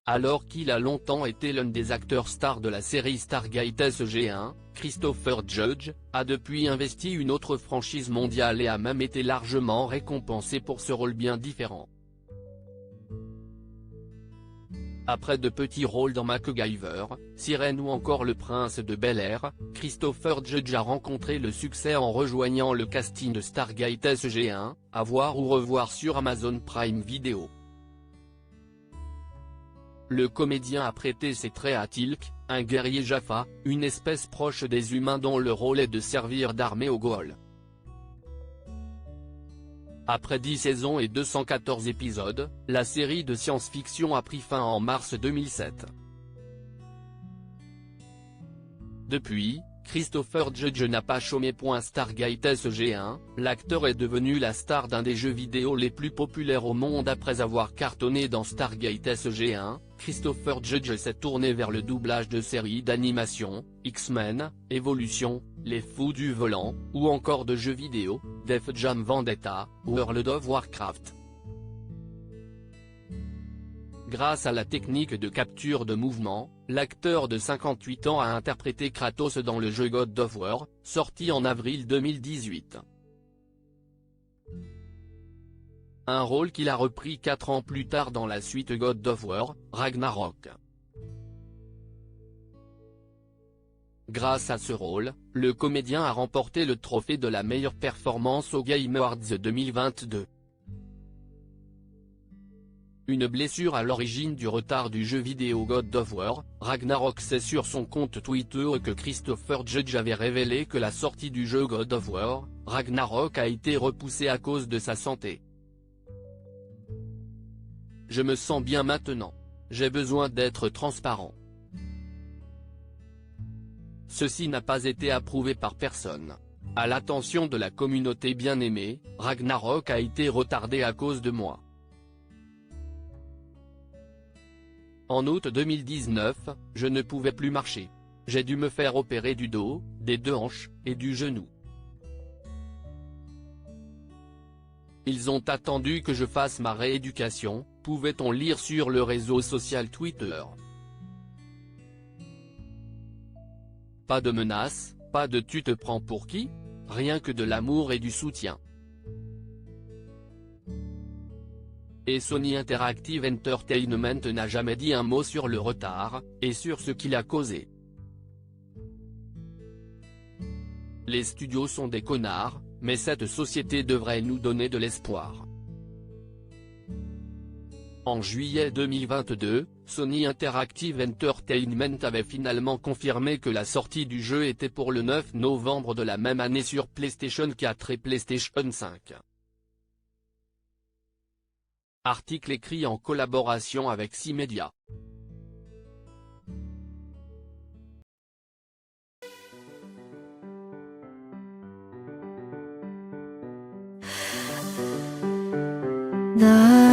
Alors qu'il a longtemps été l'un des acteurs stars de la série Stargate SG-1, Christopher Judge a depuis investi une autre franchise mondiale et a même été largement récompensé pour ce rôle bien différent. Après de petits rôles dans MacGyver, Sirène ou encore Le Prince de Bel-Air, Christopher Judge a rencontré le succès en rejoignant le casting de Stargate SG-1, à voir ou revoir sur Amazon Prime Video. Le comédien a prêté ses traits à Teal'c, un guerrier Jaffa, une espèce proche des humains dont le rôle est de servir d'armée aux Goa'uld. Après 10 saisons et 214 épisodes, la série de science-fiction a pris fin en mars 2007. Depuis, Christopher Judge n'a pas chômé. Stargate SG-1, l'acteur est devenu la star d'un des jeux vidéo les plus populaires au monde après avoir cartonné dans Stargate SG-1. Christopher Judge s'est tourné vers le doublage de séries d'animation, X-Men, Evolution, Les Fous du Volant, ou encore de jeux vidéo, Def Jam Vendetta, ou World of Warcraft. Grâce à la technique de capture de mouvement, l'acteur de 58 ans a interprété Kratos dans le jeu God of War, sorti en avril 2018. Un rôle qu'il a repris 4 ans plus tard dans la suite God of War, Ragnarok. Grâce à ce rôle, le comédien a remporté le trophée de la meilleure performance aux Game Awards 2022. Une blessure à l'origine du retard du jeu vidéo God of War, Ragnarok. C'est sur son compte Twitter que Christopher Judge avait révélé que la sortie du jeu God of War, Ragnarok a été repoussée à cause de sa santé. Je me sens bien maintenant. J'ai besoin d'être transparent. Ceci n'a pas été approuvé par personne. À l'attention de la communauté bien-aimée, Ragnarok a été retardé à cause de moi. En août 2019, je ne pouvais plus marcher. J'ai dû me faire opérer du dos, des deux hanches, et du genou. Ils ont attendu que je fasse ma rééducation, pouvait-on lire sur le réseau social Twitter. Pas de menaces, pas de tu te prends pour qui, rien que de l'amour et du soutien. Et Sony Interactive Entertainment n'a jamais dit un mot sur le retard, et sur ce qu'il a causé. Les studios sont des connards, mais cette société devrait nous donner de l'espoir. En juillet 2022, Sony Interactive Entertainment avait finalement confirmé que la sortie du jeu était pour le 9 novembre de la même année sur PlayStation 4 et PlayStation 5. Article écrit en collaboration avec C-Media. The